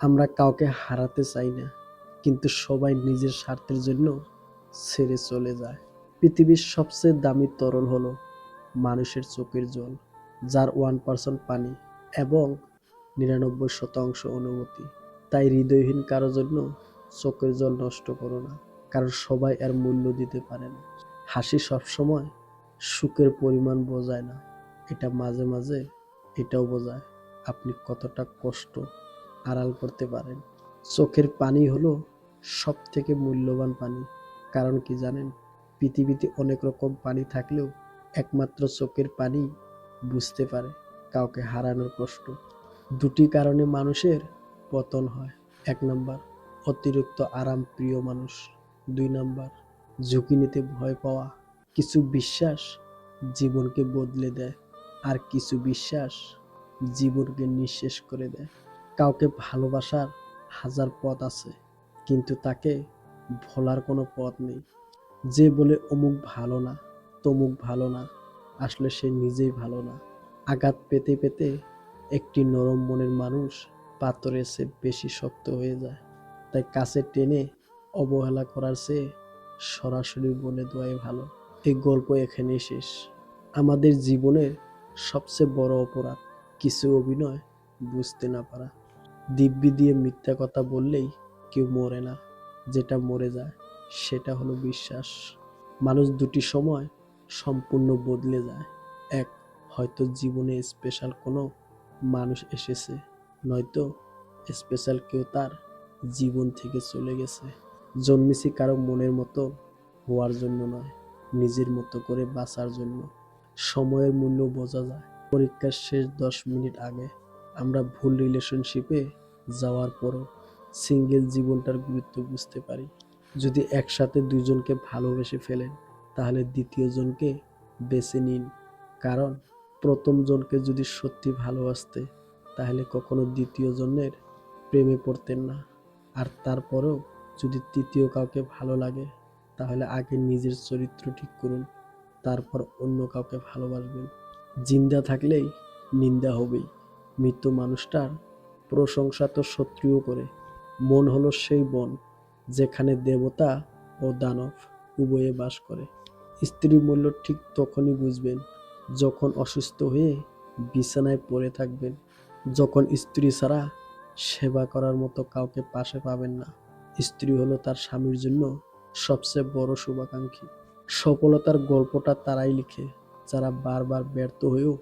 আমরা কাউকে হারাতে চাই না, কিন্তু সবাই নিজের স্বার্থের জন্য ছেড়ে চলে যায়। পৃথিবীর সবচেয়ে দামি তরল হলো মানুষের চোখের জল, যার 1% পানি এবং 99% অনুভূতি। তাই হৃদয়হীন কারো জন্য চোখের জল নষ্ট করো না, কারণ সবাই এর মূল্য দিতে পারে না। হাসি সবসময় সুখের পরিমাণ বোঝায় না, এটা মাঝে মাঝে এটাও বোঝায় আপনি কতটা কষ্ট আড়াল করতে পারেন। চোখের পানি হলো সব থেকে মূল্যবান পানি। কারণ কি জানেন, পৃথিবীতে অনেক রকম পানি থাকলেও একমাত্র চোখের পানি বুঝতে পারে কাউকে হারানোর কষ্ট। দুটি কারণে মানুষের পতন হয়। 1 নাম্বার, অতিরিক্ত আরাম প্রিয় মানুষ। 2 নাম্বার, ঝুঁকি নিতে ভয় পাওয়া। কিছু বিশ্বাস জীবনকে বদলে দেয়, আর কিছু বিশ্বাস জীবনকে নিঃশেষ করে দেয়। কাউকে ভালোবাসার হাজার পথ আছে, কিন্তু তাকে ভোলার কোনো পথ নেই। যে বলে অমুক ভালো না, তমুক ভালো না, আসলে সে নিজেই ভালো না। আঘাত পেতে পেতে একটি নরম মনের মানুষ পাথরের চেয়ে বেশি শক্ত হয়ে যায়। তাই কাছে টেনে অবহেলা করার চেয়ে সরাসরি বলে দেওয়াই ভালো। এই গল্প এখানেই শেষ। আমাদের জীবনের সবচেয়ে বড় অপরাধ কিছু অভিনয় বুঝতে না পারা। দিব্যি দিয়ে মিথ্যা কথা বললেই কেউ মরে না, যেটা মরে যায় সেটা হলো বিশ্বাস। মানুষ দুটি সময় সম্পূর্ণ বদলে যায়। এক, হয়তো জীবনে স্পেশাল কোনো মানুষ এসেছে, নয়তো স্পেশাল কেউ তার জীবন থেকে চলে গেছে। জন্মেছি কারো মনের মতো হওয়ার জন্য নয়, নিজের মতো করে বাঁচার জন্য। সময়ের মূল্য বোঝা যায় পরীক্ষার শেষ 10 মিনিট আগে। আমরা ভুল রিলেশনশিপে যাওয়ার পরও সিঙ্গেল জীবনটার গুরুত্ব বুঝতে পারি। যদি একসাথে দুজনকে ভালোবেসে ফেলেন, তাহলে দ্বিতীয় জনকে বেছে নিন। কারণ প্রথম জনকে যদি সত্যি ভালোবাসতে, তাহলে কখনো দ্বিতীয় জনের প্রেমে পড়তেন না। আর তারপরেও যদি তৃতীয় কাউকে ভালো লাগে, তাহলে আগে নিজের চরিত্র ঠিক করুন, তারপর অন্য কাউকে ভালোবাসবেন। জিন্দা থাকলেই নিন্দা হবেই। মৃত মানুষটার প্রশংসা তো শত্রুও করে। মন হলো সেই বন, যেখানে দেবতা ও দানব উভয়ে বাস করে। স্ত্রীর মূল্য ঠিক তখনই বুঝবেন, যখন অসুস্থ হয়ে বিছানায় পড়ে থাকবেন, যখন স্ত্রী ছাড়া সেবা করার মতো কাউকে পাশে পাবেন না। স্ত্রী হলো তার স্বামীর জন্য সবচেয়ে বড় শুভাকাঙ্ক্ষী। সফলতার গল্পটা তারাই লিখে, যারা বারবার ব্যর্থ হয়েও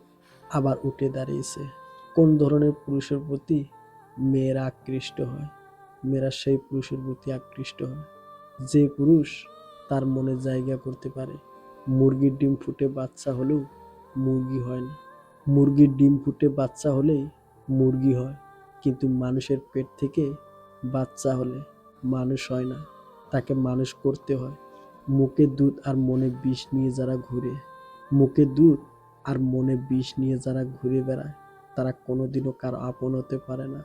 আবার উঠে দাঁড়িয়েছে। কোন ধরনের পুরুষের প্রতি মেয়েরা আকৃষ্ট হয়? মেয়েরা সেই পুরুষের প্রতি আকৃষ্ট হয় যে পুরুষ তার মনে জায়গা করতে পারে। মুরগির ডিম ফুটে বাচ্চা হলেও মুরগি হয় না। মুরগির ডিম ফুটে বাচ্চা হলেই মুরগি হয়, কিন্তু মানুষের পেট থেকে বাচ্চা হলে মানুষ হয় না, তাকে মানুষ করতে হয়। মুখে দুধ আর মনে বিষ নিয়ে যারা ঘুরে মুখে দুধ আর মনে বিষ নিয়ে যারা ঘুরে বেড়ায়, তারা কোনোদিনও কারো আপন হতে পারে না।